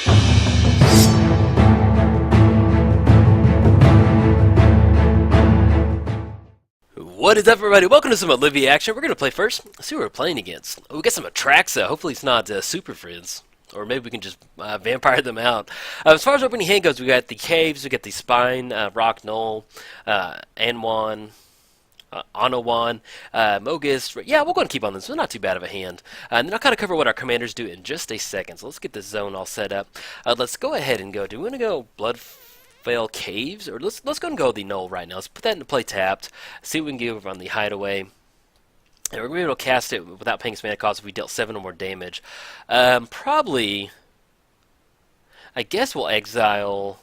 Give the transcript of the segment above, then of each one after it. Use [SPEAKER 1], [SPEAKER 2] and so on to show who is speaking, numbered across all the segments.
[SPEAKER 1] What is up, everybody? Welcome to some Olivia action. We're going to play first. Let's see who we're playing against. We got some Atraxa. Hopefully it's not Super Friends. Or maybe we can just vampire them out. As far as opening hand goes, we got the Caves, we got the Spine, Rock Knoll, Anwan, Anawan, Mogus. Yeah, we'll go and keep on this. So not too bad of a hand. And then I'll kind of cover what our commanders do in just a second. So let's get this zone all set up. Let's go ahead and go. Do we want to go Bloodfell Caves? Or let's go and go the Knoll right now. Let's put that into play tapped. See what we can get over on the Hideaway. And we're going to be able to cast it without paying mana cost if we dealt 7 or more damage. Probably, I guess we'll exile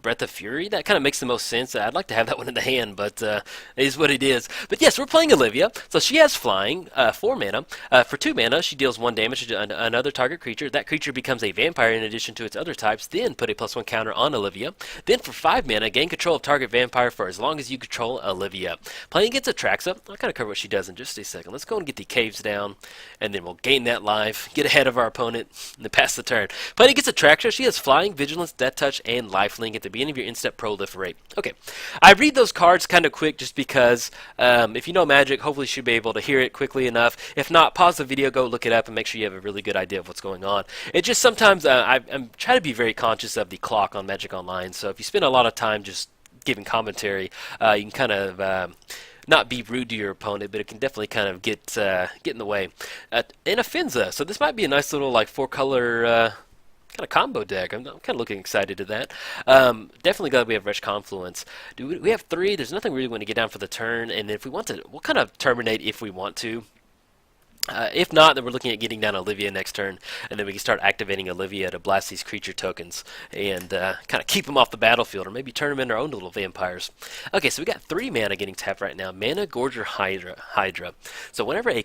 [SPEAKER 1] Breath of Fury. That kind of makes the most sense. I'd like to have that one in the hand, but it is what it is. But yes, we're playing Olivia. So she has flying, 4 mana. For 2 mana, she deals 1 damage to another target creature. That creature becomes a vampire in addition to its other types. Then put a +1 counter on Olivia. Then for 5 mana, gain control of target vampire for as long as you control Olivia. Playing against Atraxa, I'll kind of cover what she does in just a second. Let's go and get the Caves down, and then we'll gain that life, get ahead of our opponent, and then pass the turn. Playing against Atraxa, she has flying, vigilance, death touch, and lifelink at the beginning of your in-step proliferate. Okay, I read those cards kind of quick just because if you know Magic, hopefully you should be able to hear it quickly enough. If not, pause the video, go look it up, and make sure you have a really good idea of what's going on. It just sometimes, I'm trying to be very conscious of the clock on Magic Online, so if you spend a lot of time just giving commentary, you can kind of not be rude to your opponent, but it can definitely kind of get in the way. And Afinza, so this might be a nice little like 4-color kind of combo deck. I'm kind of looking excited to that. Definitely glad we have Wretch Confluence. We have 3. There's nothing really want to get down for the turn, and if we want to, we'll kind of terminate if we want to. If not, then we're looking at getting down Olivia next turn, and then we can start activating Olivia to blast these creature tokens and kind of keep them off the battlefield, or maybe turn them into our own little vampires. Okay, so we got 3 mana getting tapped right now. Mana Gorger Hydra. So whenever a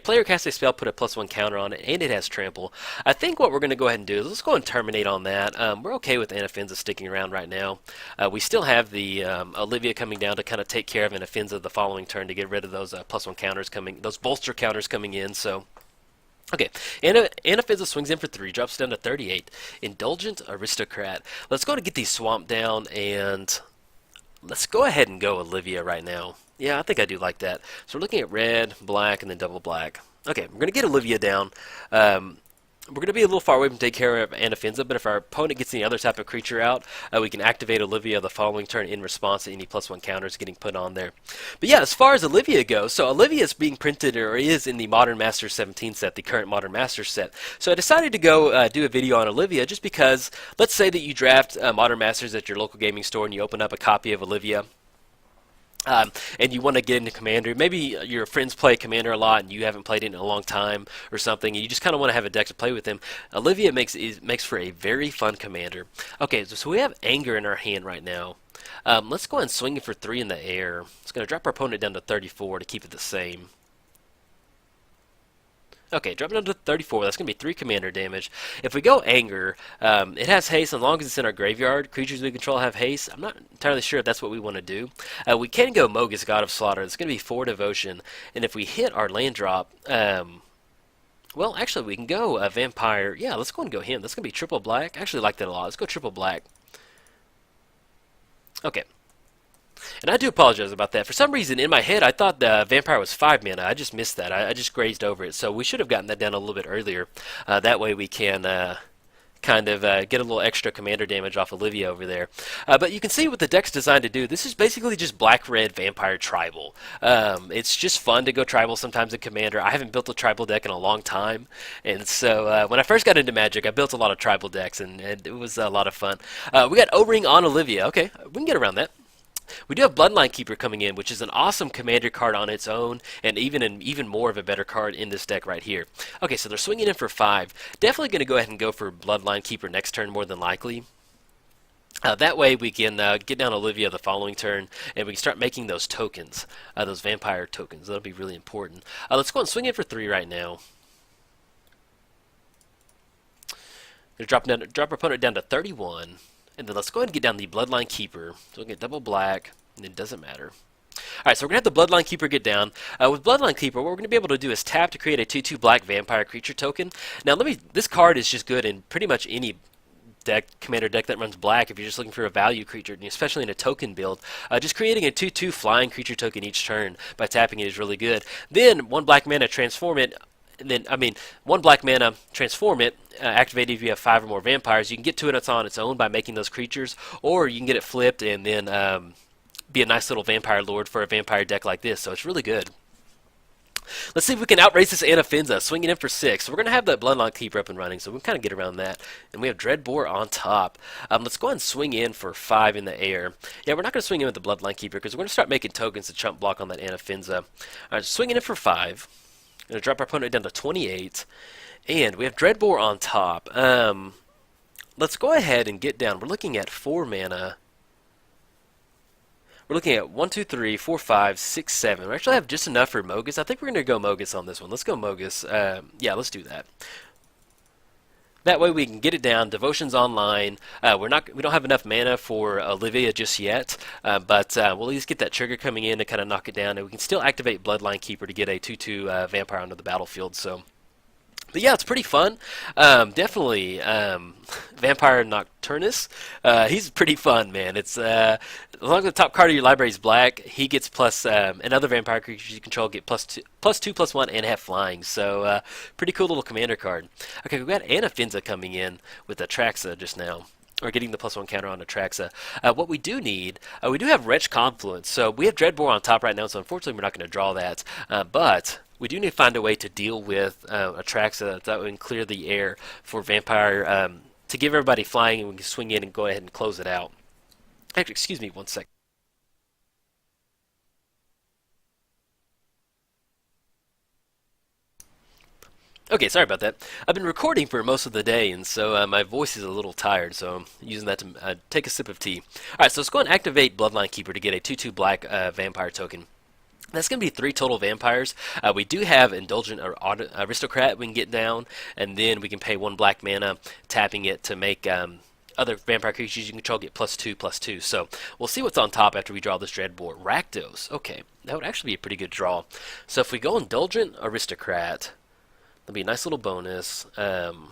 [SPEAKER 1] player casts a spell, put a +1 counter on it, and it has trample. I think what we're going to go ahead and do is let's go and terminate on that. We're okay with Anafinza sticking around right now. We still have the Olivia coming down to kind of take care of Anafinza the following turn to get rid of those +1 counters coming, those bolster counters coming in. So okay, Anafinza swings in for 3, drops down to 38. Indulgent Aristocrat. Let's go to get these swamp down, and let's go ahead and go Olivia right now. Yeah, I think I do like that. So we're looking at red, black, and then double black. Okay, we're going to get Olivia down. We're going to be a little far away from taking care of Anafinza, but if our opponent gets any other type of creature out, we can activate Olivia the following turn in response to any +1 counters getting put on there. But yeah, as far as Olivia goes, so Olivia is being printed, or is in the Modern Masters 17 set, the current Modern Masters set. So I decided to go do a video on Olivia just because, let's say that you draft Modern Masters at your local gaming store and you open up a copy of Olivia. And you want to get into Commander. Maybe your friends play Commander a lot and you haven't played it in a long time or something, and you just kind of want to have a deck to play with them. Olivia makes for a very fun Commander. Okay, so we have Anger in our hand right now. Let's go ahead and swing it for 3 in the air. It's going to drop our opponent down to 34 to keep it the same. Okay, drop it down to 34. That's going to be 3 commander damage. If we go Anger, it has haste. As long as it's in our graveyard, creatures we control have haste. I'm not entirely sure if that's what we want to do. We can go Mogus, God of Slaughter. It's going to be 4 devotion. And if we hit our land drop, well, actually, we can go Vampire. Yeah, let's go and go him. That's going to be triple black. I actually like that a lot. Let's go triple black. Okay. And I do apologize about that. For some reason, in my head, I thought the Vampire was 5 mana. I just missed that. I just grazed over it. So we should have gotten that down a little bit earlier. That way we can kind of get a little extra commander damage off Olivia over there. But you can see what the deck's designed to do. This is basically just black-red Vampire Tribal. It's just fun to go Tribal sometimes in Commander. I haven't built a Tribal deck in a long time. And so when I first got into Magic, I built a lot of Tribal decks, and it was a lot of fun. We got O-Ring on Olivia. Okay, we can get around that. We do have Bloodline Keeper coming in, which is an awesome commander card on its own, and even more of a better card in this deck right here. Okay, so they're swinging in for 5. Definitely going to go ahead and go for Bloodline Keeper next turn, more than likely. That way we can get down Olivia the following turn, and we can start making those tokens, those vampire tokens. That'll be really important. Let's go and swing in for 3 right now. Drop our opponent down to 31. And then let's go ahead and get down the Bloodline Keeper. So we'll get double black, and it doesn't matter. Alright, so we're going to have the Bloodline Keeper get down. With Bloodline Keeper, what we're going to be able to do is tap to create a 2/2 black vampire creature token. Now, this card is just good in pretty much any commander deck that runs black if you're just looking for a value creature, especially in a token build. Just creating a 2/2 flying creature token each turn by tapping it is really good. Then, one black mana, transform it. And then, one black mana, transform it, activate it if you have 5 or more vampires. You can get to it on its own by making those creatures, or you can get it flipped and then be a nice little vampire lord for a vampire deck like this, so it's really good. Let's see if we can outrace this Anafinza, swinging in for 6. So we're going to have that Bloodline Keeper up and running, so we can kind of get around that. And we have Dreadbore on top. Let's go ahead and swing in for 5 in the air. Yeah, we're not going to swing in with the Bloodline Keeper because we're going to start making tokens to chump block on that Anafinza. Alright, swinging in for 5. Going to drop our opponent down to 28. And we have Dreadbore on top. Let's go ahead and get down. We're looking at 4 mana. We're looking at 1, 2, 3, 4, 5, 6, 7. We actually have just enough for Mogus. I think we're going to go Mogus on this one. Let's go Mogus. Yeah, let's do that. That way we can get it down. Devotion's online. We don't have enough mana for Olivia just yet, but we'll at least get that trigger coming in to kind of knock it down, and we can still activate Bloodline Keeper to get a 2/2 vampire onto the battlefield. So. But yeah, it's pretty fun. Definitely, Vampire Nocturnus. He's pretty fun, man. It's as long as the top card of your library is black, he gets plus another vampire creature you control get +2, +1, and have flying. So pretty cool little commander card. Okay, we've got Anafinza coming in with Atraxa just now. Or getting the +1 counter on Atraxa. What we do need, we do have Wretch Confluence. So we have Dreadbore on top right now, so unfortunately we're not going to draw that. But we do need to find a way to deal with Atraxa that would clear the air for Vampire to give everybody flying, and we can swing in and go ahead and close it out. Actually, excuse me one sec. Okay, sorry about that. I've been recording for most of the day, and so my voice is a little tired, so I'm using that to take a sip of tea. Alright, so let's go and activate Bloodline Keeper to get a 2/2 black vampire token. That's going to be 3 total vampires. We do have Indulgent or Aristocrat we can get down, and then we can pay 1 black mana, tapping it to make other vampire creatures you control get +2/+2. So we'll see what's on top after we draw this Dreadbore. Rakdos. Okay, that would actually be a pretty good draw. So if we go Indulgent Aristocrat, that'll be a nice little bonus. And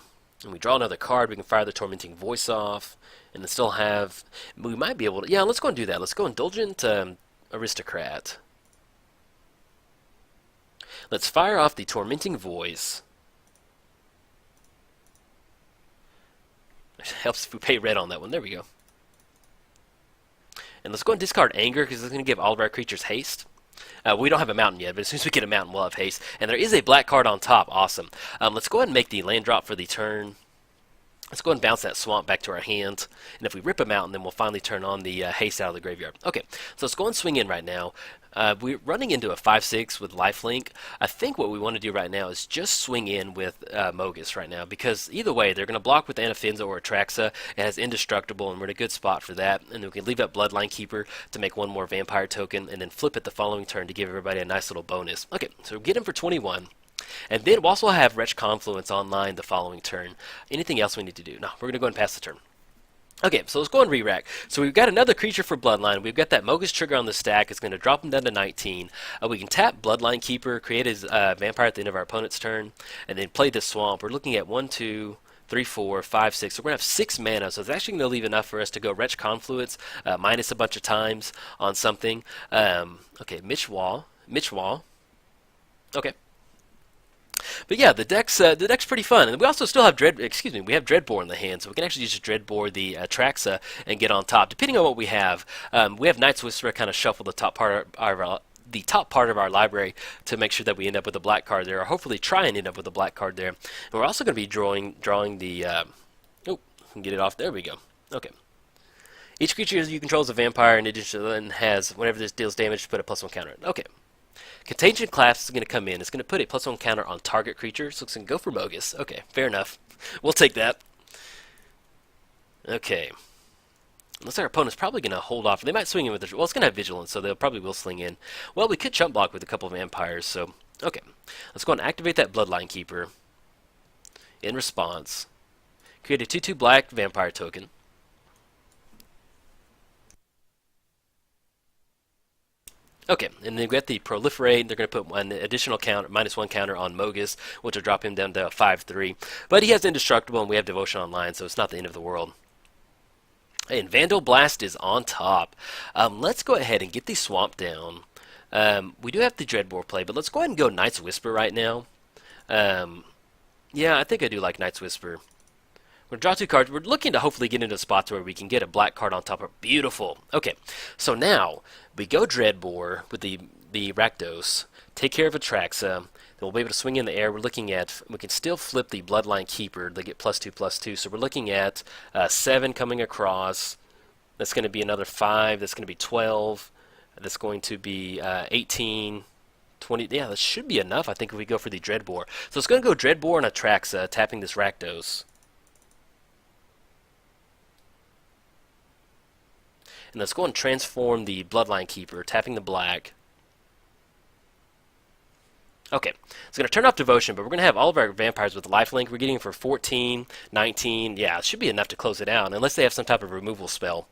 [SPEAKER 1] we draw another card, we can fire the Tormenting Voice off, and then still have... We might be able to... Yeah, let's go and do that. Let's go Indulgent Aristocrat. Let's fire off the Tormenting Voice. It helps if we pay red on that one. There we go. And let's go and discard Anger, because it's going to give all of our creatures haste. We don't have a mountain yet, but as soon as we get a mountain, we'll have haste. And there is a black card on top. Awesome. Let's go ahead and make the land drop for the turn. Let's go ahead and bounce that swamp back to our hand. And if we rip a mountain, then we'll finally turn on the haste out of the graveyard. Okay, so let's go and swing in right now. We're running into a 5/6 with lifelink. I think what we want to do right now is just swing in with Mogus right now, because either way, they're going to block with Anafinza or Atraxa. It has Indestructible, and we're in a good spot for that. And then we can leave up Bloodline Keeper to make 1 more Vampire token, and then flip it the following turn to give everybody a nice little bonus. Okay, so we'll get him for 21. And then we'll also have Wretch Confluence online the following turn. Anything else we need to do? No, we're going to go and pass the turn. Okay, so let's go and re-rack. So we've got another creature for Bloodline. We've got that Mogus trigger on the stack. It's going to drop him down to 19. We can tap Bloodline Keeper, create his vampire at the end of our opponent's turn, and then play this swamp. We're looking at 1, 2, 3, 4, 5, 6. So we're going to have 6 mana, so it's actually going to leave enough for us to go Wretch Confluence, minus a bunch of times on something. Okay, Mitch Wall. Okay. But yeah, the deck's pretty fun, and we also still have we have Dreadbore in the hand, so we can actually just Dreadbore the Atraxa and get on top, depending on what we have. We have Night's Whisperer kind of shuffle the top part of our library to make sure that we end up with a black card there, or hopefully try and end up with a black card there. And we're also going to be drawing the oh, can get it off. There we go. Okay. Each creature you control is a vampire, and it has whenever this deals damage, put a +1 counter. Okay. Contagion Collapse is going to come in. It's going to put a +1 counter on target creature, so it's going to go for Mogus. Okay, fair enough. We'll take that. Okay. Looks like our opponent's probably going to hold off. They might swing in with well, it's going to have Vigilance, so they probably will sling in. Well, we could chump block with a couple of vampires, so okay. Let's go and activate that Bloodline Keeper. In response, create a 2/2 black vampire token. Okay, and then we got the proliferate. They're going to put an additional counter, -1 counter on Mogus, which will drop him down to 5/3. But he has indestructible, and we have devotion online, so it's not the end of the world. And Vandal Blast is on top. Let's go ahead and get the swamp down. We do have the Dreadbore play, but let's go ahead and go Knight's Whisper right now. Yeah, I think I do like Knight's Whisper. We're going to draw 2 cards. We're looking to hopefully get into spots where we can get a black card on top of. Beautiful. Okay, so now we go Dreadbore with the Rakdos, take care of Atraxa, then we'll be able to swing in the air. We're looking at, we can still flip the Bloodline Keeper. They get +2/+2, so we're looking at 7 coming across. That's going to be another 5. That's going to be 12. That's going to be 18. 20, yeah, that should be enough, I think, if we go for the Dreadbore. So it's going to go Dreadbore and Atraxa, tapping this Rakdos. And let's go and transform the Bloodline Keeper, tapping the black. Okay, it's going to turn off Devotion, but we're going to have all of our vampires with lifelink. We're getting for 14, 19. Yeah, it should be enough to close it out, unless they have some type of removal spell.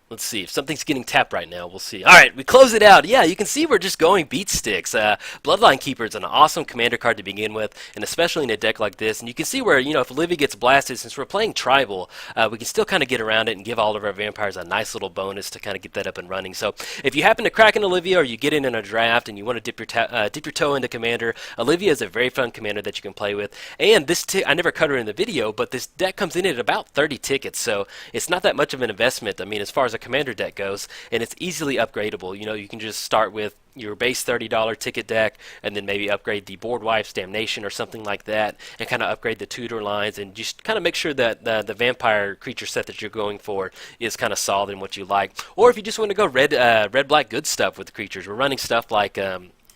[SPEAKER 1] Let's see if something's getting tapped right now. We'll see. All right, we close it out. Yeah, you can see we're just going beat sticks. Bloodline Keeper is an awesome commander card to begin with, and especially in a deck like this. And you can see where, you know, if Olivia gets blasted, since we're playing tribal, we can still kind of get around it and give all of our vampires a nice little bonus to kind of get that up and running. So if you happen to crack an Olivia, or you get in a draft and you want to dip your toe into commander, Olivia is a very fun commander that you can play with. And this I never cut her in the video, but this deck comes in at about 30 tickets, so it's not that much of an investment. I mean, as far as a commander deck goes, and it's easily upgradable. You know, you can just start with your base $30 ticket deck, and then maybe upgrade the Board Wife's Damnation or something like that, and kind of upgrade the tutor lines, and just kind of make sure that the vampire creature set that you're going for is kind of solid in what you like. Or if you just want to go red black good stuff with the creatures, we're running stuff like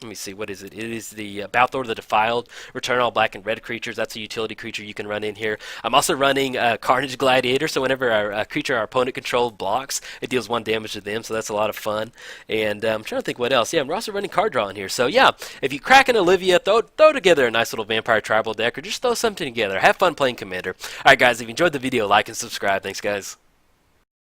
[SPEAKER 1] let me see, what is it? It is the Balthor the Defiled. Return all black and red creatures. That's a utility creature you can run in here. I'm also running Carnage Gladiator, so whenever our creature our opponent controlled blocks, it deals 1 damage to them, so that's a lot of fun. And I'm trying to think what else. Yeah, we're also running card draw in here. So yeah, if you crack an Olivia, throw together a nice little vampire tribal deck, or just throw something together. Have fun playing Commander. Alright guys, if you enjoyed the video, like and subscribe. Thanks guys.